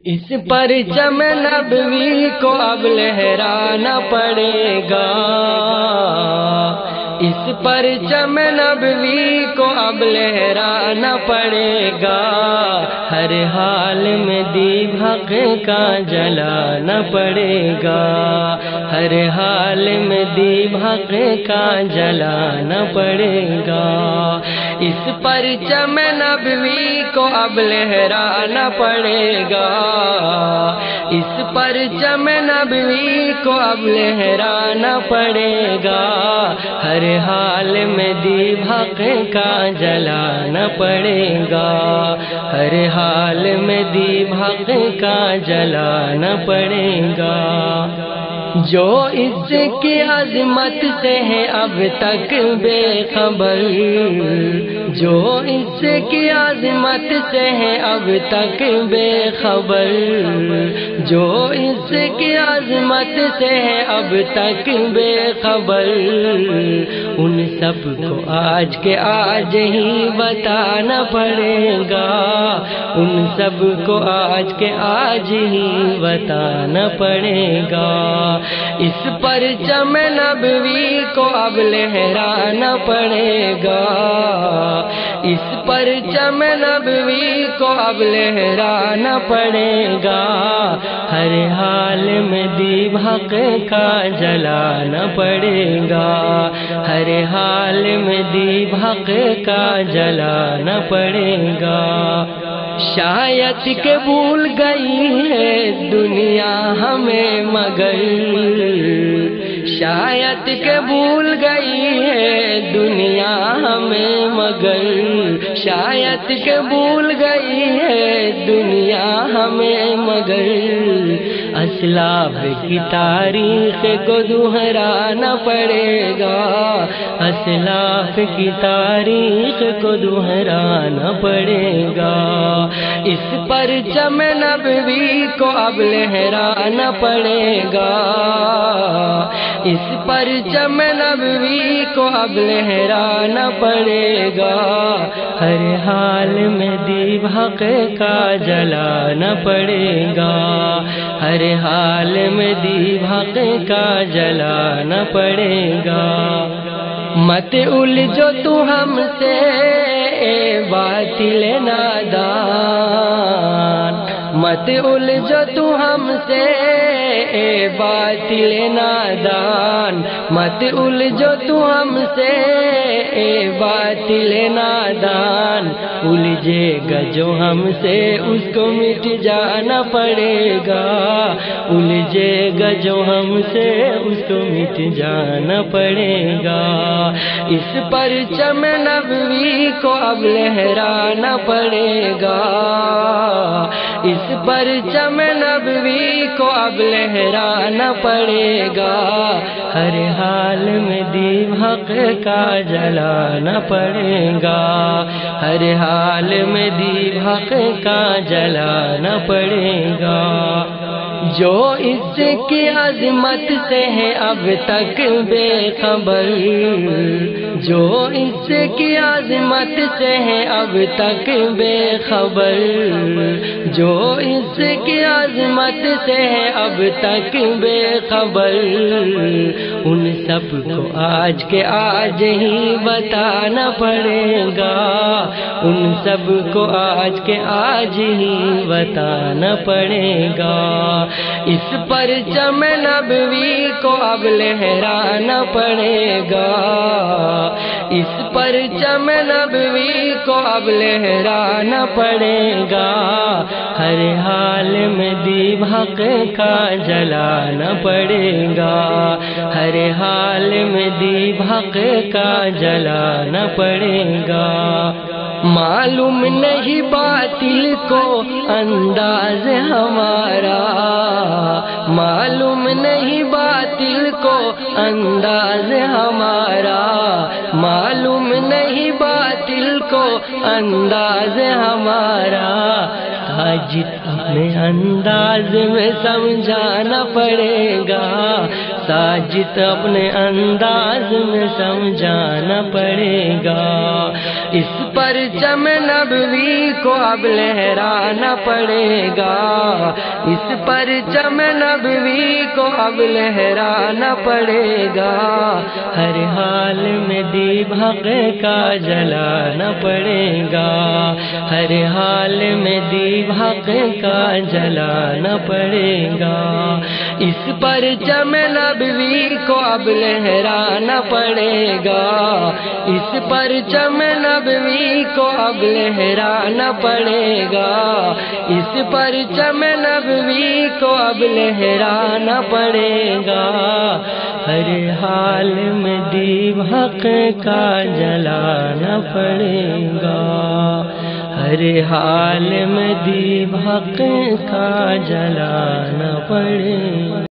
اس پرچم نبوی کو اب لہرانا پڑے گا، اس پرچم نبوی کو اب لہرانا پڑے گا، ہر حال میں دیپ حق کا جلانا پڑے گا، ہر حال میں دیپ حق کا جلانا پڑے گا، اس پرچم نبوی کو اب لہرانا پڑے گا، اس پرچم نبوی کو اب لہرانا پڑے گا، ہر حال میں دیپ حق کا جلانا پڑے گا، ہر حال میں دیپ حق کا جلانا پڑے گا، جو اس کی عظمت سے ہے اب تک بے خبر، جو اس کی عظمت سے ہے اب تک بے خبر، جو اس کی عظمت سے ہے اب تک بے خبر، ان سب کو آج کے آج ہی بتانا پڑے گا، ان سب کو آج کے آج ہی بتانا پڑے گا، اس پرچم نبوی کو اب لہرانا پڑے گا، اس پرچم نبوی کو اب لہرانا پڑے گا، ہر حال میں دیپ حق کا جلانا پڑے گا، ہر حال میں دیپ حق کا جلانا پڑے گا، شاید کہ بھول گئی ہے دنیا ہمیں مگر، شاید کہ بھول گئی ہے دنیا ہمیں مگر، شاید کہ بھول گئی ہے دنیا ہمیں مگر، اسلاف کی تاریخ کو دہرانا پڑے گا، اسلاف کی تاریخ کو دہرانا پڑے گا، اس پرچم نبوی کو اب لہرانا پڑے گا، اس پرچم نبوی کو اب لہرانا پڑے گا، ہر حال میں دیپ حق کا جلانا پڑے گا، ہر حال میں دیپ حق کا جلانا پڑے گا، مت الجھو تو ہم سے اے باطل نادان، مت الجھو تو ہم سے اے باطل نادان، مت الجھو تو ہم سے اے باطل نادان، الجھے گا جو ہم سے اس کو مٹ جانا پڑے گا، الجھے گا جو ہم سے اس کو مٹ جانا پڑے گا، اس پرچم نبوی کو اب لہرانا پڑے گا، اس پرچم نبوی کو اب لہرانا پڑے گا، ہر حال میں دیپ حق کا جلانا پڑے گا، ہر حال میں دیپ حق کا جلانا پڑے گا، جو اس کی عظمت سے ہے اب تک بے خبر، جو اس کی عظمت سے ہے اب تک بے خبر، جو اس کی عظمت سے ہے اب تک بے خبر، ان سب کو آج کے آج ہی بتانا پڑے گا، ان سب کو آج کے آج ہی بتانا پڑے گا، اس پرچم نبوی کو اب لہرانا پڑے گا، اس پرچم نبوی کو اب لہرانا پڑے گا، ہر حال میں دیپ حق کا جلانا پڑے گا، ہر حال میں دیپ حق کا جلانا پڑے گا، معلوم نہیں باطل کو انداز ہمارا، معلوم نہیں باطل کو انداز ہمارا، معلوم نہیں باطل کو انداز ہمارا، ساجد اپنے انداز میں سمجھانا پڑے گا، ساجد اپنے انداز میں سمجھانا پڑے گا، اس پرچم نبوی کو اب لہرانا پڑے گا، اس پرچم نبوی کو اب لہرانا پڑے گا، ہر حال میں دیپ حق کا جلانا پڑے گا، ہر حال میں دیپ حق کا جلانا پڑے گا، اس پرچم نبوی کو اب لہرانا پڑے گا، اس پرچم نبوی کو اب لہرانا پڑے گا، اس پرچم نبوی کو اب لہرانا پڑے گا، ہر حال میں دیپ حق کا جلانا پڑے گا، ہر حال میں دیپ حق کا جلانا پڑے گا۔